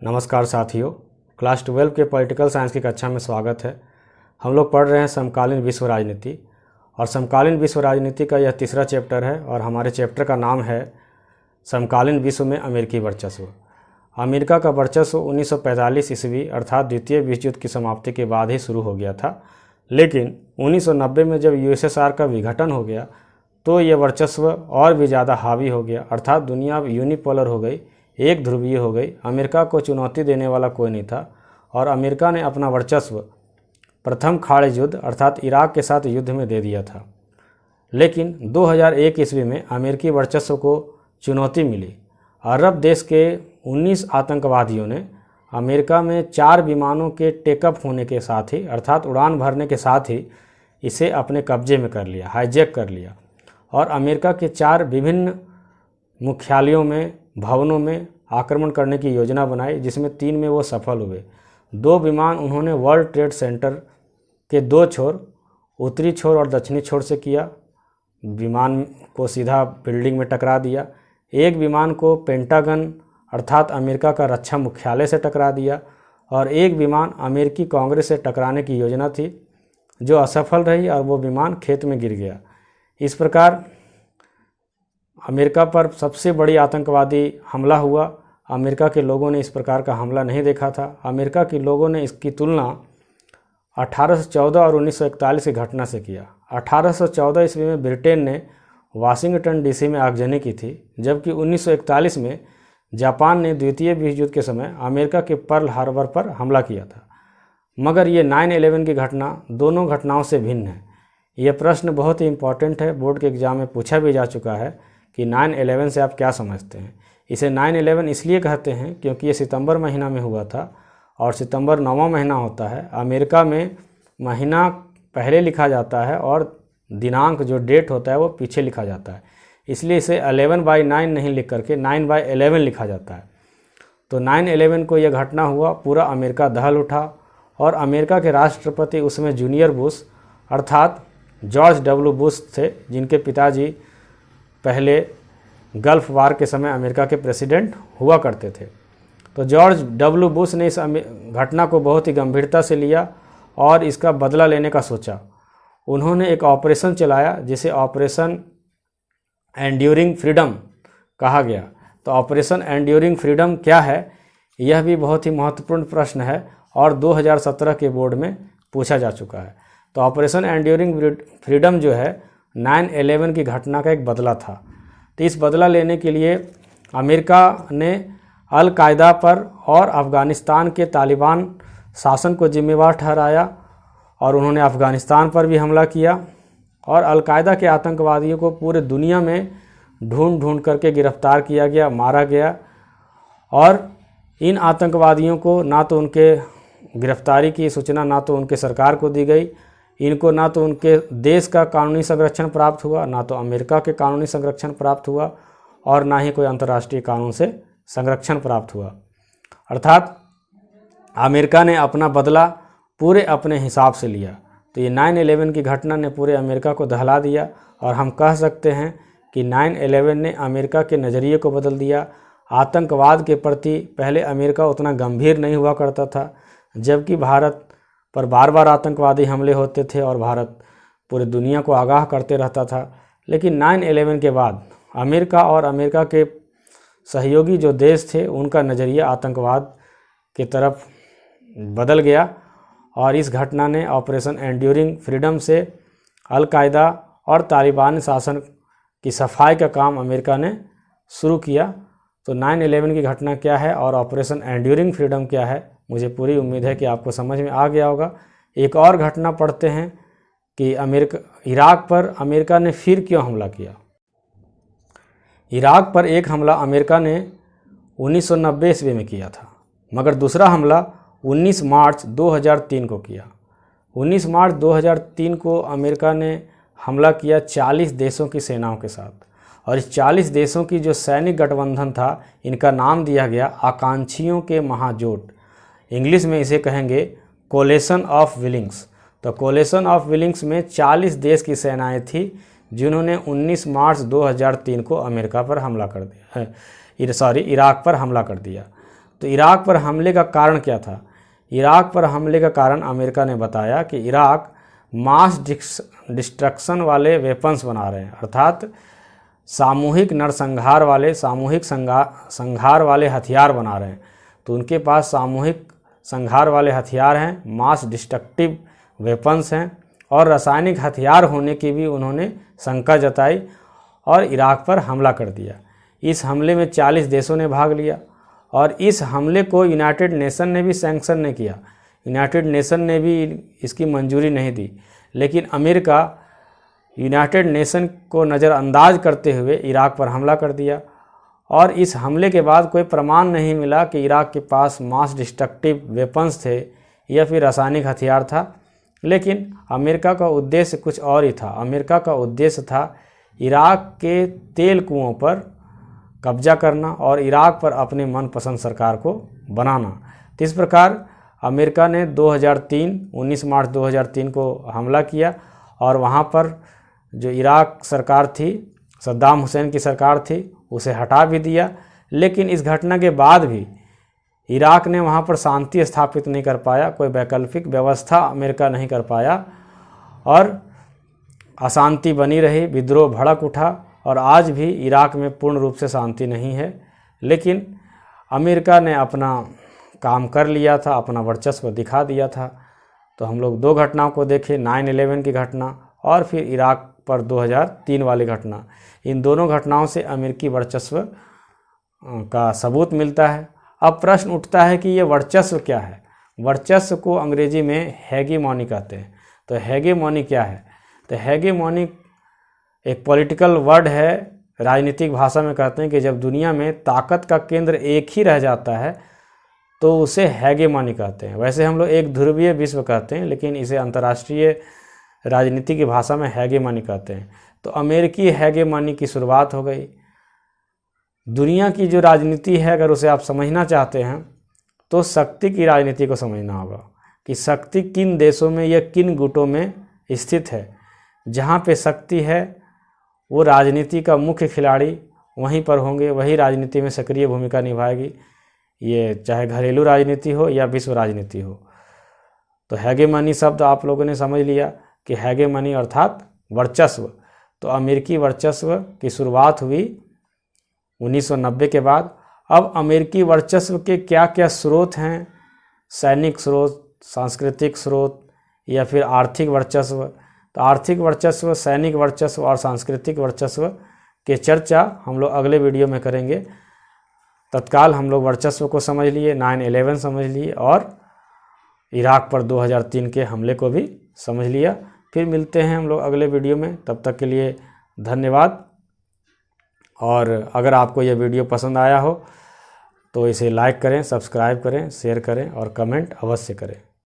नमस्कार साथियों, क्लास 12 के पॉलिटिकल साइंस की कक्षा में स्वागत है। हम लोग पढ़ रहे हैं समकालीन विश्व राजनीति और समकालीन विश्व राजनीति का यह तीसरा चैप्टर है और हमारे चैप्टर का नाम है समकालीन विश्व में अमेरिकी वर्चस्व। अमेरिका का वर्चस्व 1945 ईस्वी अर्थात द्वितीय विश्व युद्ध की समाप्ति के बाद ही शुरू हो गया था, लेकिन 1990 में जब यूएसएसआर का विघटन हो गया तो ये वर्चस्व और भी ज़्यादा हावी हो गया, अर्थात दुनिया अब यूनिपोलर हो गई, एक ध्रुवीय हो गई। अमेरिका को चुनौती देने वाला कोई नहीं था और अमेरिका ने अपना वर्चस्व प्रथम खाड़ी युद्ध अर्थात इराक के साथ युद्ध में दे दिया था। लेकिन 2001 ईस्वी में अमेरिकी वर्चस्व को चुनौती मिली। अरब देश के 19 आतंकवादियों ने अमेरिका में 4 विमानों के टेकअप होने के साथ ही अर्थात उड़ान भरने के साथ ही इसे अपने कब्जे में कर लिया, हाईजैक कर लिया और अमेरिका के 4 विभिन्न मुख्यालयों में, भवनों में आक्रमण करने की योजना बनाई, जिसमें 3 में वो सफल हुए। 2 विमान उन्होंने वर्ल्ड ट्रेड सेंटर के 2 छोर, उत्तरी छोर और दक्षिणी छोर से किया। विमान को सीधा बिल्डिंग में टकरा दिया। एक विमान को पेंटागन अर्थात अमेरिका का रक्षा मुख्यालय से टकरा दिया और एक विमान अमेरिकी कांग्रेस से टकराने की योजना थी जो असफल रही और वो विमान खेत में गिर गया। इस प्रकार अमेरिका पर सबसे बड़ी आतंकवादी हमला हुआ। अमेरिका के लोगों ने इस प्रकार का हमला नहीं देखा था। अमेरिका के लोगों ने इसकी तुलना 1814 और 1941 की घटना से किया। 1814 ईस्वी में ब्रिटेन ने वाशिंगटन डीसी में आगजनी की थी, जबकि 1941 में जापान ने द्वितीय विश्व युद्ध के समय अमेरिका के पर्ल हार्बर पर हमला किया था। मगर ये 9/11 की घटना दोनों घटनाओं से भिन्न है। यह प्रश्न बहुत ही इम्पॉर्टेंट है, बोर्ड के एग्जाम में पूछा भी जा चुका है कि 9/11 से आप क्या समझते हैं। इसे 9/11 इसलिए कहते हैं क्योंकि ये सितंबर महीना में हुआ था और सितंबर 9वां महीना होता है। अमेरिका में महीना पहले लिखा जाता है और दिनांक जो डेट होता है वो पीछे लिखा जाता है, इसलिए इसे 11/9 नहीं लिख करके 9/11 लिखा जाता है। तो 9/11 को यह घटना हुआ, पूरा अमेरिका दहल उठा और अमेरिका के राष्ट्रपति उसमें जूनियर बुश अर्थात जॉर्ज डब्ल्यू बुश थे, जिनके पिताजी पहले गल्फ वार के समय अमेरिका के प्रेसिडेंट हुआ करते थे। तो जॉर्ज डब्ल्यू बुश ने इस घटना को बहुत ही गंभीरता से लिया और इसका बदला लेने का सोचा। उन्होंने एक ऑपरेशन चलाया जिसे ऑपरेशन एंड्यूरिंग फ्रीडम कहा गया। तो ऑपरेशन एंड्यूरिंग फ्रीडम क्या है, यह भी बहुत ही महत्वपूर्ण प्रश्न है और 2017 के बोर्ड में पूछा जा चुका है। तो ऑपरेशन एंड्यूरिंग फ्रीडम जो है 9/11 की घटना का एक बदला था। तो इस बदला लेने के लिए अमेरिका ने अल कायदा पर और अफ़गानिस्तान के तालिबान शासन को जिम्मेवार ठहराया और उन्होंने अफ़गानिस्तान पर भी हमला किया और अल कायदा के आतंकवादियों को पूरे दुनिया में ढूंढ ढूंढ करके गिरफ्तार किया गया, मारा गया और इन आतंकवादियों को ना तो उनके गिरफ्तारी की सूचना ना तो उनके सरकार को दी गई, इनको ना तो उनके देश का कानूनी संरक्षण प्राप्त हुआ, ना तो अमेरिका के कानूनी संरक्षण प्राप्त हुआ और ना ही कोई अंतर्राष्ट्रीय कानून से संरक्षण प्राप्त हुआ। अर्थात अमेरिका ने अपना बदला पूरे अपने हिसाब से लिया। तो ये 9/11 की घटना ने पूरे अमेरिका को दहला दिया और हम कह सकते हैं कि 9/11 ने अमेरिका के नज़रिए को बदल दिया। आतंकवाद के प्रति पहले अमेरिका उतना गंभीर नहीं हुआ करता था, जबकि भारत पर बार बार आतंकवादी हमले होते थे और भारत पूरी दुनिया को आगाह करते रहता था। लेकिन 9/11 के बाद अमेरिका और अमेरिका के सहयोगी जो देश थे उनका नज़रिया आतंकवाद की तरफ बदल गया और इस घटना ने ऑपरेशन एंड्यूरिंग फ्रीडम से अल कायदा और तालिबान शासन की सफाई का काम अमेरिका ने शुरू किया। तो 9/11 की घटना क्या है और ऑपरेशन एंड्यूरिंग फ्रीडम क्या है, मुझे पूरी उम्मीद है कि आपको समझ में आ गया होगा। एक और घटना पढ़ते हैं कि इराक पर अमेरिका ने फिर क्यों हमला किया। इराक पर एक हमला अमेरिका ने 1990 ईस्वी में किया था, मगर दूसरा हमला 19 मार्च 2003 को किया। 19 मार्च 2003 को अमेरिका ने हमला किया 40 देशों की सेनाओं के साथ और इस 40 देशों की जो सैनिक गठबंधन था, इनका नाम दिया गया आकांक्षियों के महाजोट। इंग्लिश में इसे कहेंगे कोलेशन ऑफ विलिंग्स। तो कोलेशन ऑफ विलिंग्स में 40 देश की सेनाएं थी जिन्होंने 19 मार्च 2003 को अमेरिका पर हमला कर दिया, इराक पर हमला कर दिया। तो इराक पर हमले का कारण क्या था? इराक पर हमले का कारण अमेरिका ने बताया कि इराक मास डिस्ट्रक्शन वाले वेपन्स बना रहे हैं, अर्थात सामूहिक नरसंहार वाले, सामूहिक संहार वाले हथियार बना रहे हैं। तो उनके पास सामूहिक संहार वाले हथियार हैं, मास डिस्ट्रक्टिव वेपन्स हैं, और रासायनिक हथियार होने की भी उन्होंने शंका जताई और इराक पर हमला कर दिया। इस हमले में 40 देशों ने भाग लिया और इस हमले को यूनाइटेड नेशन ने भी सैंक्शन नहीं किया, यूनाइटेड नेशन ने भी इसकी मंजूरी नहीं दी। लेकिन अमेरिका यूनाइटेड नेशन को नज़रअंदाज करते हुए इराक पर हमला कर दिया और इस हमले के बाद कोई प्रमाण नहीं मिला कि इराक के पास मास डिस्ट्रक्टिव वेपन्स थे या फिर रासायनिक हथियार था। लेकिन अमेरिका का उद्देश्य कुछ और ही था। अमेरिका का उद्देश्य था इराक के तेल कुओं पर कब्जा करना और इराक पर अपने मनपसंद सरकार को बनाना। तो इस प्रकार अमेरिका ने 19 मार्च 2003 को हमला किया और वहाँ पर जो इराक सरकार थी, सद्दाम हुसैन की सरकार थी, उसे हटा भी दिया। लेकिन इस घटना के बाद भी इराक ने वहाँ पर शांति स्थापित नहीं कर पाया, कोई वैकल्पिक व्यवस्था अमेरिका नहीं कर पाया और अशांति बनी रही, विद्रोह भड़क उठा और आज भी इराक में पूर्ण रूप से शांति नहीं है। लेकिन अमेरिका ने अपना काम कर लिया था, अपना वर्चस्व दिखा दिया था। तो हम लोग दो घटनाओं को देखें, 9/11 की घटना और फिर इराक पर 2003 वाली घटना। इन दोनों घटनाओं से अमेरिकी वर्चस्व का सबूत मिलता है। अब प्रश्न उठता है कि ये वर्चस्व क्या है? वर्चस्व को अंग्रेजी में हेगेमोनी कहते हैं। तो हेगेमोनी क्या है? तो हेगेमोनी एक पॉलिटिकल वर्ड है, राजनीतिक भाषा में कहते हैं कि जब दुनिया में ताकत का केंद्र एक ही रह जाता है तो उसे हेगेमोनी कहते हैं। वैसे हम लोग एक ध्रुवीय विश्व कहते हैं, लेकिन इसे अंतर्राष्ट्रीय राजनीति की भाषा में हेगेमोनी कहते हैं। तो अमेरिकी हेगेमोनी की शुरुआत हो गई। दुनिया की जो राजनीति है, अगर उसे आप समझना चाहते हैं तो शक्ति की राजनीति को समझना होगा कि शक्ति किन देशों में या किन गुटों में स्थित है। जहाँ पे शक्ति है वो राजनीति का मुख्य खिलाड़ी वहीं पर होंगे, वही राजनीति में सक्रिय भूमिका निभाएगी, ये चाहे घरेलू राजनीति हो या विश्व राजनीति हो। तो हेगेमोनी शब्द आप लोगों ने समझ लिया कि हेगेमोनी अर्थात वर्चस्व। तो अमेरिकी वर्चस्व की शुरुआत हुई 1990 के बाद। अब अमेरिकी वर्चस्व के क्या क्या स्रोत हैं? सैनिक स्रोत, सांस्कृतिक स्रोत या फिर आर्थिक वर्चस्व। तो आर्थिक वर्चस्व, सैनिक वर्चस्व और सांस्कृतिक वर्चस्व के चर्चा हम लोग अगले वीडियो में करेंगे। तत्काल हम लोग वर्चस्व को समझ लिए, 9/11 समझ लिए और इराक पर 2003 के हमले को भी समझ लिया। फिर मिलते हैं हम लोग अगले वीडियो में। तब तक के लिए धन्यवाद। और अगर आपको यह वीडियो पसंद आया हो तो इसे लाइक करें, सब्सक्राइब करें, शेयर करें और कमेंट अवश्य करें।